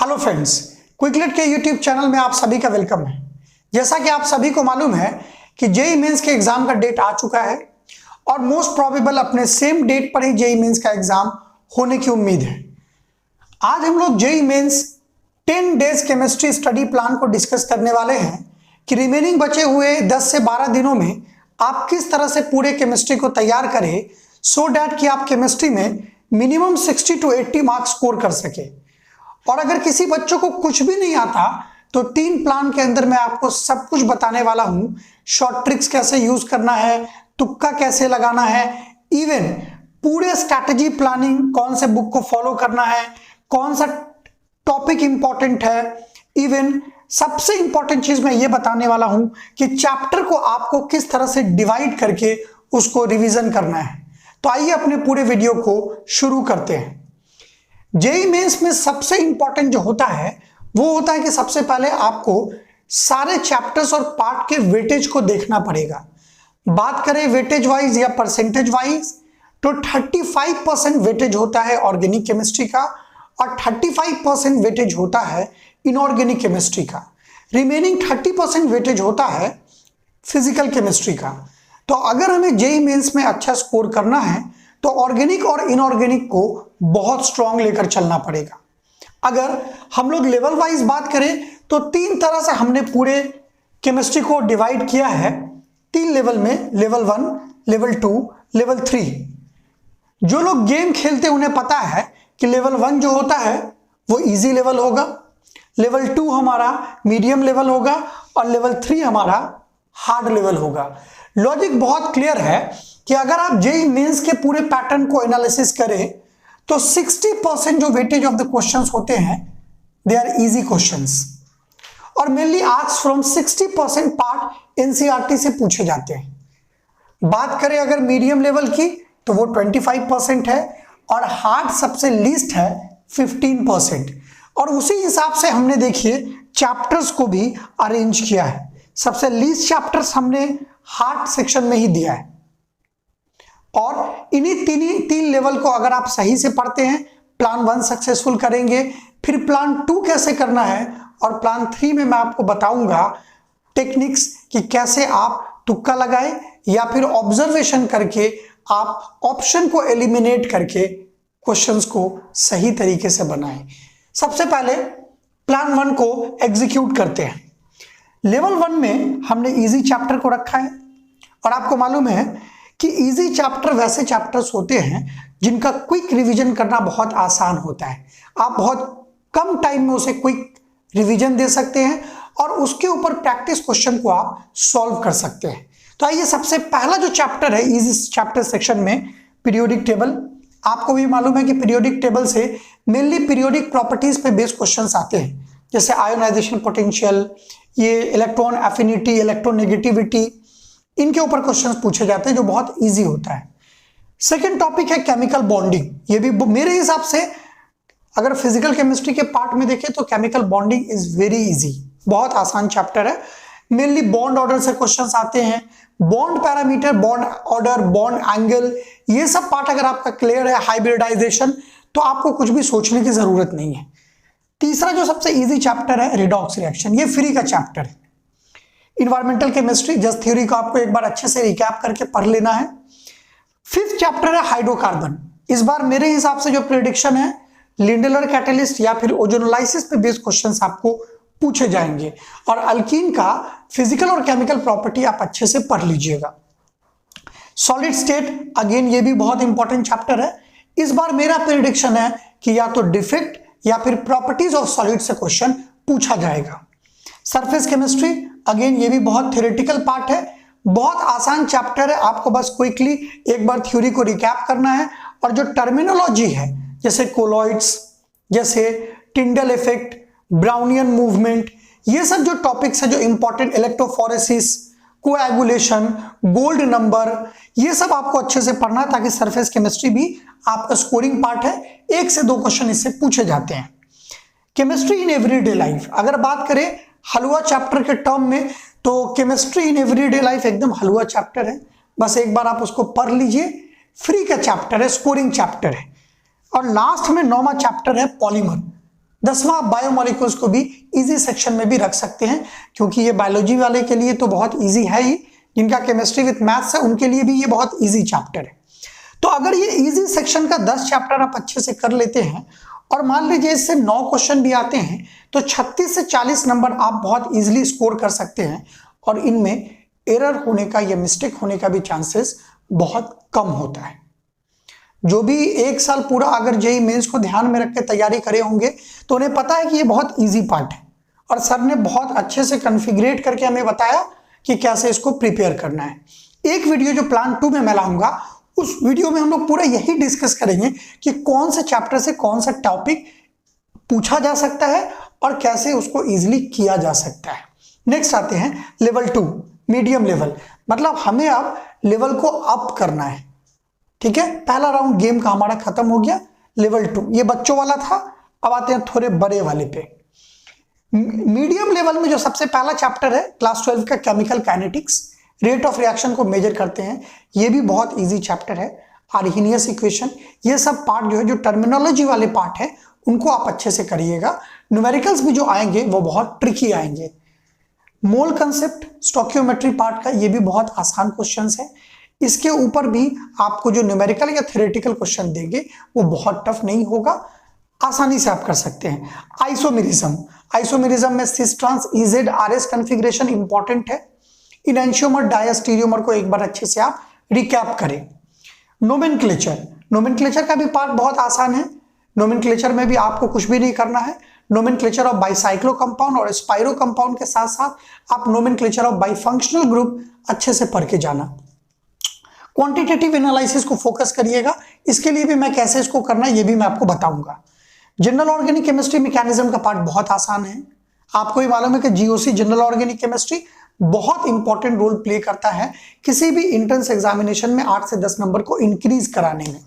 Hello friends, क्विकलेट के YouTube channel में आप सभी का वेलकम है। जैसा कि आप सभी को मालूम है कि जेईई मेंस के एग्जाम का डेट आ चुका है और मोस्ट प्रोबेबल अपने सेम डेट पर ही जेईई मेंस का एग्जाम होने की उम्मीद है। आज हम लोग JEE Mains 10 days chemistry study plan को डिस्कस करने वाले हैं कि रिमेनिंग बचे हुए 10 से 12 दिनों में आप किस तरह से पूरे केमिस्ट्री को तैयार करें सो डैट कि आप केमिस्ट्री में मिनिमम 60 to 80 मार्क्स स्कोर कर सके। और अगर किसी बच्चों को कुछ भी नहीं आता तो 3 प्लान के अंदर मैं आपको सब कुछ बताने वाला हूं। शॉर्ट ट्रिक्स कैसे यूज करना है, तुक्का कैसे लगाना है, इवन पूरे स्ट्रैटेजी प्लानिंग, कौन से बुक को फॉलो करना है, कौन सा टॉपिक इंपॉर्टेंट है, इवन सबसे इंपॉर्टेंट चीज मैं ये बताने वाला हूं कि चैप्टर को आपको किस तरह से डिवाइड करके उसको रिवीजन करना है। तो आइए अपने पूरे वीडियो को शुरू करते हैं। जेईई मेंस में सबसे इंपॉर्टेंट जो होता है वो होता है कि सबसे पहले आपको सारे चैप्टर्स और पार्ट के वेटेज को देखना पड़ेगा। बात करें वेटेज वाइज या परसेंटेज वाइज तो 35% वेटेज होता है ऑर्गेनिक केमिस्ट्री का और 35% वेटेज होता है इनऑर्गेनिक केमिस्ट्री का। रिमेनिंग 30% वेटेज होता है फिजिकल केमिस्ट्री का। तो अगर हमें जेईई मेंस में अच्छा स्कोर करना है तो ऑर्गेनिक और इनऑर्गेनिक को बहुत स्ट्रांग लेकर चलना पड़ेगा। अगर हम लोग लेवल वाइज बात करें तो 3 तरह से हमने पूरे केमिस्ट्री को डिवाइड किया है 3 लेवल में, लेवल 1, लेवल 2, लेवल 3। जो लोग गेम खेलते हैं उन्हें पता है कि लेवल 1 जो होता है वो इजी लेवल होगा, लेवल 2 हमारा मीडियम लेवल होगा और लेवल 3 हमारा हार्ड लेवल होगा। लॉजिक बहुत क्लियर है कि अगर आप जेईई मेंस के पूरे पैटर्न को एनालिसिस करें तो 60% जो वेटेज ऑफ द क्वेश्चंस होते हैं दे आर इजी क्वेश्चंस और mainly asked from 60% part NCERT से पूछे जाते हैं। बात करें अगर मीडियम लेवल की तो वो 25% है और हार्ड सबसे लीस्ट है 15%। और उसी हिसाब से हमने देखिए चैप्टर्स को भी अरेंज किया है। सबसे लीस्ट चैप्टर्स हमने हार्ड सेक्शन में ही दिया है और इन्हीं तीन लेवल को अगर आप सही से पढ़ते हैं प्लान 1 सक्सेसफुल करेंगे। फिर प्लान 2 कैसे करना है और प्लान 3 में मैं आपको बताऊंगा टेक्निक्स कि कैसे आप तुक्का लगाएं या फिर ऑब्जर्वेशन करके आप ऑप्शन को एलिमिनेट करके क्वेश्चंस को सही तरीके से बनाएं। सबसे पहले प्लान 1 को एग्जीक्यूट करते हैं। लेवल 1 में हमने इजी चैप्टर को रखा है और आपको मालूम है कि इजी चैप्टर वैसे चैप्टर्स होते हैं जिनका क्विक रिवीजन करना बहुत आसान होता है। आप बहुत कम टाइम में उसे क्विक रिवीजन दे सकते हैं और उसके ऊपर प्रैक्टिस क्वेश्चन को आप सॉल्व कर सकते हैं। तो आइए सबसे पहला जो चैप्टर है इजी चैप्टर सेक्शन में पीरियोडिक टेबल। आपको भी मालूम है कि पीरियोडिक टेबल से मेनली पीरियोडिक प्रॉपर्टीज पे बेस्ड क्वेश्चंस आते हैं, जैसे आयोनाइजेशन पोटेंशियल, ये इलेक्ट्रॉन एफिनिटी, इलेक्ट्रोनेगेटिविटी, इनके ऊपर क्वेश्चंस पूछे जाते हैं जो बहुत इजी होता है। सेकंड टॉपिक है केमिकल बॉन्डिंग। ये भी मेरे हिसाब से अगर फिजिकल केमिस्ट्री के पार्ट में देखें तो chemical bonding is very easy, बहुत आसान चैप्टर है। मेनली बॉन्ड ऑर्डर से क्वेश्चंस आते हैं, bond parameter, bond order, bond angle, ये सब पार्ट अगर आपका क्लियर है, हाइब्रिडाइजेशन, तो आपको कुछ भी सोचने की जरूरत नहीं है। तीसरा जो सबसे इजी चैप्टर है रिडॉक्स रिएक्शन, ये फ्री का चैप्टर है। इन्वायरमेंटल केमिस्ट्री जस्ट थ्योरी को आपको एक बार अच्छे से रिकैप करके पढ़ लेना है। 5th चैप्टर है हाइड्रोकार्बन। इस बार मेरे हिसाब से जो प्रेडिक्शन है लिंडलर कैटलिस्ट या फिर ओजोनोलाइसिस पे बेस्ड क्वेश्चंस आपको पूछे जाएंगे और अल्कीन का फिजिकल और केमिकल प्रॉपर्टी आप अच्छे से पढ़ लीजिएगा। सॉलिड स्टेट, अगेन ये भी बहुत इंपॉर्टेंट चैप्टर है। इस बार मेरा प्रेडिक्शन है कि या तो डिफेक्ट या फिर प्रॉपर्टीज ऑफ सॉलिड से क्वेश्चन पूछा जाएगा। सरफेस केमिस्ट्री, अगेन ये भी बहुत थ्योरेटिकल पार्ट है, बहुत आसान चैप्टर है। आपको बस क्विकली एक बार थ्योरी को रिकैप करना है और जो टर्मिनोलॉजी है जैसे कोलॉइड्स, जैसे टिंडल इफेक्ट, ब्राउनियन मूवमेंट, ये सब जो टॉपिक्स है जो important, electrophoresis, coagulation, gold number, ये सब आपको अच्छे से पढ़ना है ताकि सरफेस केमिस्ट्री भी आपका स्कोरिंग पार्ट है। 1 से 2 क्वेश्चन इससे पूछे जाते हैं। केमिस्ट्री इन एवरीडे लाइफ, अगर बात करें हलवा चैप्टर के टर्म में तो केमिस्ट्री इन एवरीडे लाइफ एकदम हलवा चैप्टर है, बस एक बार आप उसको पढ़ लीजिए। फ्री का चैप्टर है, स्कोरिंग चैप्टर है। और लास्ट में 9वां चैप्टर है पॉलीमर। 10वां आप बायोमोलिक्यूल्स को भी इजी सेक्शन में भी रख सकते हैं, क्योंकि ये बायोलॉजी वाले के लिए तो बहुत इजी है ही, जिनका केमिस्ट्री विद मैथ्स है उनके लिए भी ये बहुत इजी चैप्टर है। तो अगर ये इजी सेक्शन का 10 चैप्टर आप अच्छे से कर लेते हैं और मान लीजिए इससे 9 क्वेश्चन भी आते हैं, तो 36 से 40 नंबर आप बहुत इजीली स्कोर कर सकते हैं, और इनमें एरर होने का या मिस्टेक होने का भी चांसेस बहुत कम होता है। जो भी एक साल पूरा अगर जेईई मेंस को ध्यान में रख के तैयारी करे होंगे तो उन्हें पता है कि ये बहुत इजी पार्ट है, और सर ने बहुत अच्छे से कॉन्फ़िगरेट करके हमें बताया कि कैसे इसको प्रिपेयर करना है। एक वीडियो जो प्लान 2 में मैं लाऊंगा, उस वीडियो में हम लोग पूरा यही डिस्कस करेंगे कि कौन से चैप्टर से कौन सा टॉपिक पूछा जा सकता है और कैसे उसको इजीली किया जा सकता है। नेक्स्ट आते हैं लेवल 2, मीडियम लेवल, मतलब हमें अब लेवल को अप करना है। ठीक है, पहला राउंड गेम का हमारा खत्म हो गया। लेवल 2 ये बच्चों वाला था, अब आते हैं थोड़े बड़े वाले पे। मीडियम लेवल में जो सबसे पहला चैप्टर है क्लास 12 का chemical kinetics, rate of reaction को मेजर करते हैं, ये भी बहुत इजी चैप्टर है। आर्हेनियस इक्वेशन, ये सब पार्ट जो है, जो टर्मिनोलॉजी वाले पार्ट है उनको आप अच्छे से करिएगा। न्यूमेरिकल्स भी जो आएंगे वो बहुत ट्रिकी आएंगे। मोल कंसेप्ट, स्टोकियोमेट्री पार्ट का, ये भी बहुत आसान क्वेश्चंस है। इसके ऊपर भी आपको जो न्यूमेरिकल या थ्योरेटिकल क्वेश्चन देंगे वो बहुत टफ नहीं होगा, आसानी से आप कर सकते हैं। आइसोमेरिज्म, आइसोमेरिज्म में cis trans EZ RS configuration important है। इनैंशियोमर डायस्टीरियोमर को एक बार अच्छे से आप रिकैप करें। नोमेनक्लेचर, नोमेनक्लेचर का भी पार्ट बहुत आसान है। नोमेनक्लेचर में भी आपको कुछ भी नहीं करना है। नोमेनक्लेचर ऑफ बाइसाइक्लो कंपाउंड और स्पाइरो कंपाउंड के साथ साथ आप नोमेनक्लेचर ऑफ बाइफंक्शनल ग्रुप अच्छे से पढ़ के जाना। क्वांटिटेटिव एनालिसिस को फोकस करिएगा, इसके लिए भी मैं कैसे इसको करना है ये भी मैं आपको बताऊंगा। जनरल ऑर्गेनिक केमिस्ट्री मैकेनिज्म का पार्ट बहुत आसान है। आपको ये मालूम है कि जीओसी जनरल ऑर्गेनिक केमिस्ट्री बहुत इंपॉर्टेंट रोल प्ले करता है किसी भी एंट्रेंस एग्जामिनेशन में 8 से 10 नंबर को इंक्रीज कराने में।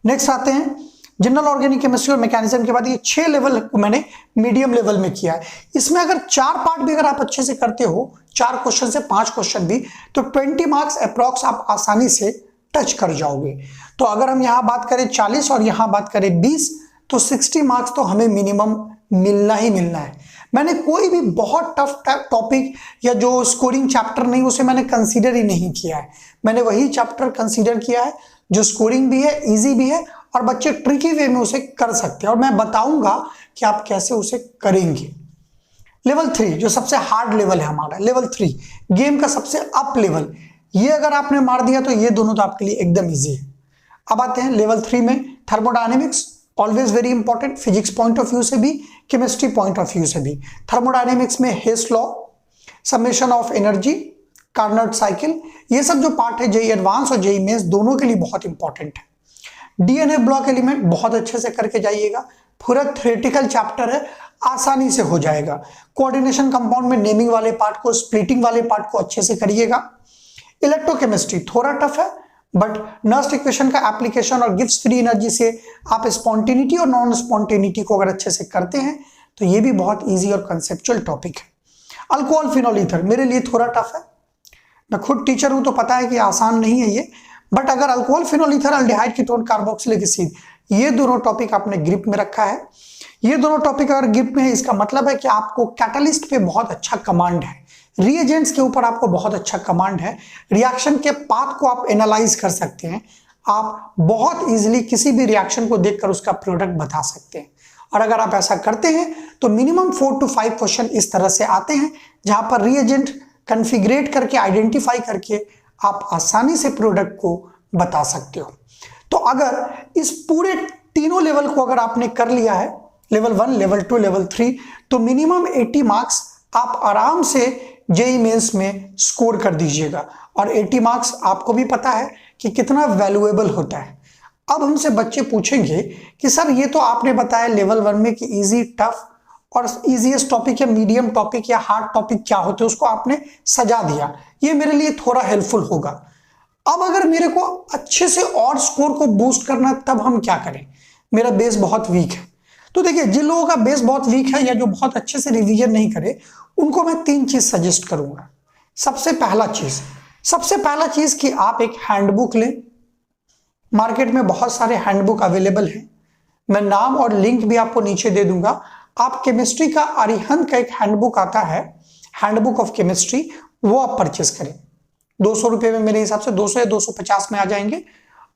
नेक्स्ट आते हैं जनरल ऑर्गेनिक केमिस्ट्री और मैकेनिज्म के बाद ये 6 लेवल को मैंने मीडियम लेवल में किया है। इसमें अगर 4 पार्ट भी अगर आप अच्छे से करते हो, 4 क्वेश्चन से 5 क्वेश्चन भी, तो 20 मार्क्स अप्रॉक्स आप आसानी से टच कर जाओगे। तो अगर हम यहाँ बात करें 40 और यहाँ बात करें 20, तो 60 मार्क्स तो हमें मिनिमम मिलना ही मिलना है। मैंने कोई भी बहुत टफ टॉपिक या जो स्कोरिंग चैप्टर नहीं, उसे मैंने कंसीडर ही नहीं किया है। मैंने वही चैप्टर कंसीडर किया है जो स्कोरिंग भी है, इजी भी है, और बच्चे ट्रिकी वे में उसे कर सकते हैं, और मैं बताऊंगा कि आप कैसे उसे करेंगे। लेवल 3 जो सबसे हार्ड लेवल है हमारा, लेवल 3 गेम का सबसे अप लेवल, ये अगर आपने मार दिया तो ये दोनों तो आपके लिए एकदम इजी है। अब आते हैं लेवल 3 में thermodynamics, always very important, physics point of view से भी, केमिस्ट्री पॉइंट ऑफ व्यू से भी। थर्मोडायनेमिक्स में Hess law, summation of energy, Carnot cycle, ये सब जो पार्ट है जेईई एडवांस और जेईई मेंस दोनों के लिए बहुत इंपॉर्टेंट है। डीएनए ब्लॉक एलिमेंट बहुत अच्छे से करके जाइएगा, पूरा थ्योरेटिकल चैप्टर है, आसानी से हो जाएगा। कोऑर्डिनेशन कंपाउंड में नेमिंग वाले पार्ट को, स्प्लिटिंग वाले पार्ट को अच्छे से करिएगा। इलेक्ट्रोकेमिस्ट्री थोड़ा टफ है, बट नर्स्ट इक्वेशन का एप्लीकेशन और गिब्स फ्री एनर्जी से आप स्पॉन्टेनिटी और नॉन स्पॉन्टेनिटी को अगर अच्छे से करते हैं तो ये भी बहुत इजी और कंसेप्चुअल टॉपिक है। अल्कोहल फिनोल ईथर मेरे लिए थोड़ा टफ है, मैं खुद टीचर हूं तो पता है कि आसान नहीं है ये, बट अगर alcohol phenol ether, aldehyde ketone carboxylic acid, ये दोनों टॉपिक आपने ग्रिप में रखा है, ये दोनों टॉपिक अगर ग्रिप में है, इसका मतलब है कि आपको कैटलिस्ट पे बहुत अच्छा कमांड है, रिएजेंट्स के ऊपर आपको बहुत अच्छा कमांड है, रिएक्शन के पाथ को आप एनालाइज कर सकते हैं, आप बहुत इजीली किसी भी रिएक्शन को देखकर उसका प्रोडक्ट बता सकते हैं। और अगर आप ऐसा करते हैं तो मिनिमम 4 to 5 क्वेश्चन इस तरह से आते हैं जहां पर रिएजेंट कॉन्फ़िगरेट करके, आइडेंटिफाई करके आप आसानी से प्रोडक्ट को बता सकते हो। तो अगर इस पूरे तीनों लेवल को अगर आपने कर लिया है, लेवल 1, लेवल 2, लेवल 3, तो मिनिमम 80 मार्क्स आप आराम से जेईई मेंस में स्कोर कर दीजिएगा। और 80 मार्क्स आपको भी पता है कि कितना वैल्यूएबल होता है। अब हमसे बच्चे पूछेंगे कि सर ये तो आपने बताया लेवल 1 में कि इजी, टफ और इजीएस्ट टॉपिक या मीडियम टॉपिक या हार्ड टॉपिक क्या होते हैं उसको आपने सजा दिया, ये मेरे लिए थोड़ा हेल्पफुल होगा। अब अगर मेरे को अच्छे से और स्कोर को बूस्ट करना, तब हम क्या करें? मेरा बेस बहुत वीक है। तो देखिए, जिन लोगों का बेस बहुत वीक है या जो बहुत अच्छे से रिवीजन नहीं करे, उनको मैं 3 चीज सजेस्ट करूंगा। सबसे पहला चीज कि आप एक हैंडबुक लें। मार्केट में बहुत सारे हैंडबुक अवेलेबल हैं, मैं नाम और लिंक भी आपको नीचे दे दूंगा। आप केमिस्ट्री का अरिहंत का एक हैंडबुक आता है, हैंडबुक ऑफ केमिस्ट्री, वो आप परचेस करें। 200 रुपये में मेरे हिसाब से 200 या 250 में आ जाएंगे।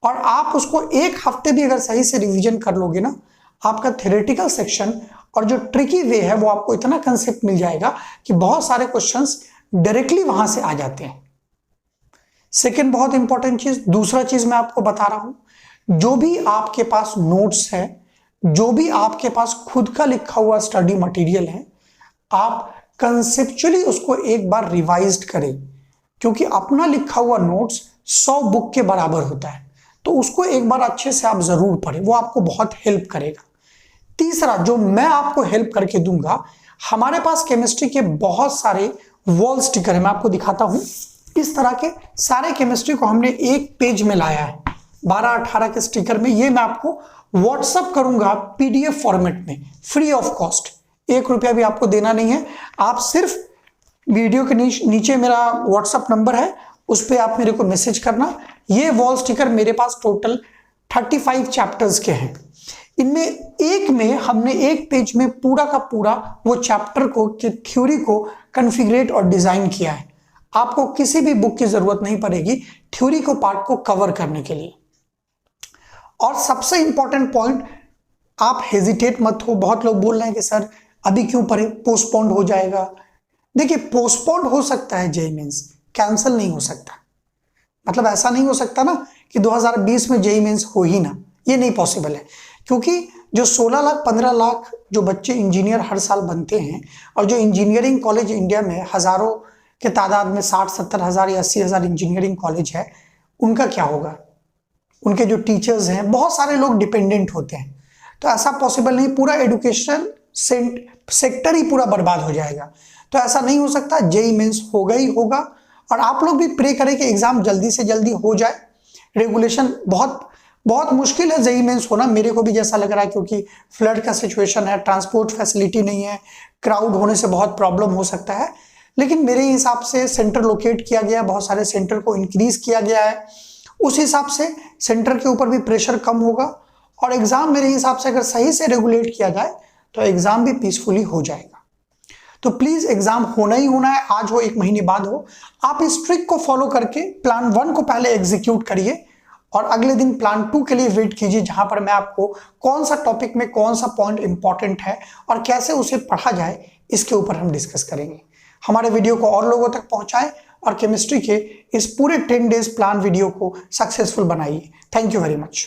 और आप उसको एक हफ्ते भी अगर सही से रिवीजन कर लोगे ना, आपका थ्योरेटिकल सेक्शन और जो ट्रिकी वे है वो आपको इतना कंसेप्ट मिल जाएगा कि बहुत सारे क्वेश्चंस डायरेक्टली वहां से आ जाते हैं। सेकंड बहुत इंपॉर्टेंट चीज, दूसरा चीज मैं आपको बता रहा हूं, जो भी आपके पास नोट्स है, जो भी आपके पास खुद का लिखा हुआ स्टडी मटेरियल है, आप कंसेप्चुअली उसको एक बार रिवाइज्ड करें, क्योंकि अपना लिखा हुआ नोट्स 100 बुक के बराबर होता है। तो उसको एक बार अच्छे से आप जरूर पढ़ें, वो आपको बहुत हेल्प करेगा। तीसरा जो मैं आपको हेल्प करके दूंगा, हमारे पास केमिस्ट्री के बहुत सारे वॉल स्टिकर है, मैं आपको दिखाता हूं। इस तरह के सारे केमिस्ट्री को हमने एक पेज में लाया है, 12-18 के स्टिकर में। ये मैं आपको व्हाट्सअप करूंगा पीडीएफ फॉर्मेट में, फ्री ऑफ कॉस्ट। 1 रुपया भी आपको देना नहीं है। आप सिर्फ वीडियो के नीचे मेरा व्हाट्सअप नंबर है, उस पर आप मेरे को मैसेज करना। ये वॉल स्टिकर मेरे पास टोटल 35 चैप्टर्स के हैं। इनमें एक में हमने एक पेज में पूरा का पूरा वो चैप्टर को की थ्योरी को कॉन्फ़िगरेट और डिजाइन किया है। आपको किसी भी बुक की जरूरत नहीं पड़ेगी थ्योरी को पार्ट को कवर करने के लिए। और सबसे इंपॉर्टेंट पॉइंट, आप हेजिटेट मत हो। बहुत लोग बोल रहे हैं कि सर अभी क्यों पढ़े, पोस्टपोन्ड हो जाएगा। देखिए, पोस्टपोन्ड हो सकता है जेईई मेंस, कैंसिल नहीं हो सकता। मतलब ऐसा नहीं हो सकता ना कि 2020 में जेईई मेंस हो ही ना, ये नहीं पॉसिबल है। क्योंकि जो 16 लाख 15 लाख जो बच्चे इंजीनियर हर साल बनते हैं, और जो इंजीनियरिंग कॉलेज इंडिया में हजारों के तादाद में 60-70 हज़ार या 80 हज़ार इंजीनियरिंग कॉलेज है, उनका क्या होगा? उनके जो टीचर्स हैं, बहुत सारे लोग डिपेंडेंट होते हैं। तो ऐसा पॉसिबल नहीं, पूरा एजुकेशन सेक्टर ही पूरा बर्बाद हो जाएगा। तो ऐसा नहीं हो सकता, जेईई मेंस होगा ही होगा। और आप लोग भी प्रे करें कि एग्जाम जल्दी से जल्दी हो जाए। रेगुलेशन बहुत मुश्किल है जेईई मेंस होना, मेरे को भी जैसा लग रहा है, क्योंकि फ्लड का सिचुएशन है, ट्रांसपोर्ट फैसिलिटी नहीं है, क्राउड होने से बहुत प्रॉब्लम हो सकता है। लेकिन मेरे हिसाब से सेंटर लोकेट किया गया, बहुत सारे सेंटर को इंक्रीज किया गया है, उस हिसाब से सेंटर के ऊपर भी प्रेशर कम होगा। और एग्जाम मेरे हिसाब से अगर सही से रेगुलेट किया जाए तो एग्जाम भी पीसफुली हो जाएगा। तो प्लीज एग्जाम होना ही होना है, आज हो 1 महीने बाद हो। आप इस ट्रिक को फॉलो करके प्लान 1 को पहले एग्जीक्यूट करिए और अगले दिन प्लान 2 के लिए वेट कीजिए, जहां पर मैं आपको कौन सा टॉपिक में कौन सा पॉइंट इंपॉर्टेंट है और कैसे उसे पढ़ा जाए, इसके ऊपर हम डिस्कस करेंगे। हमारे वीडियो को और लोगों तक पहुंचाएं और केमिस्ट्री के इस पूरे 10 डेज प्लान वीडियो को सक्सेसफुल बनाइए। Thank you very much.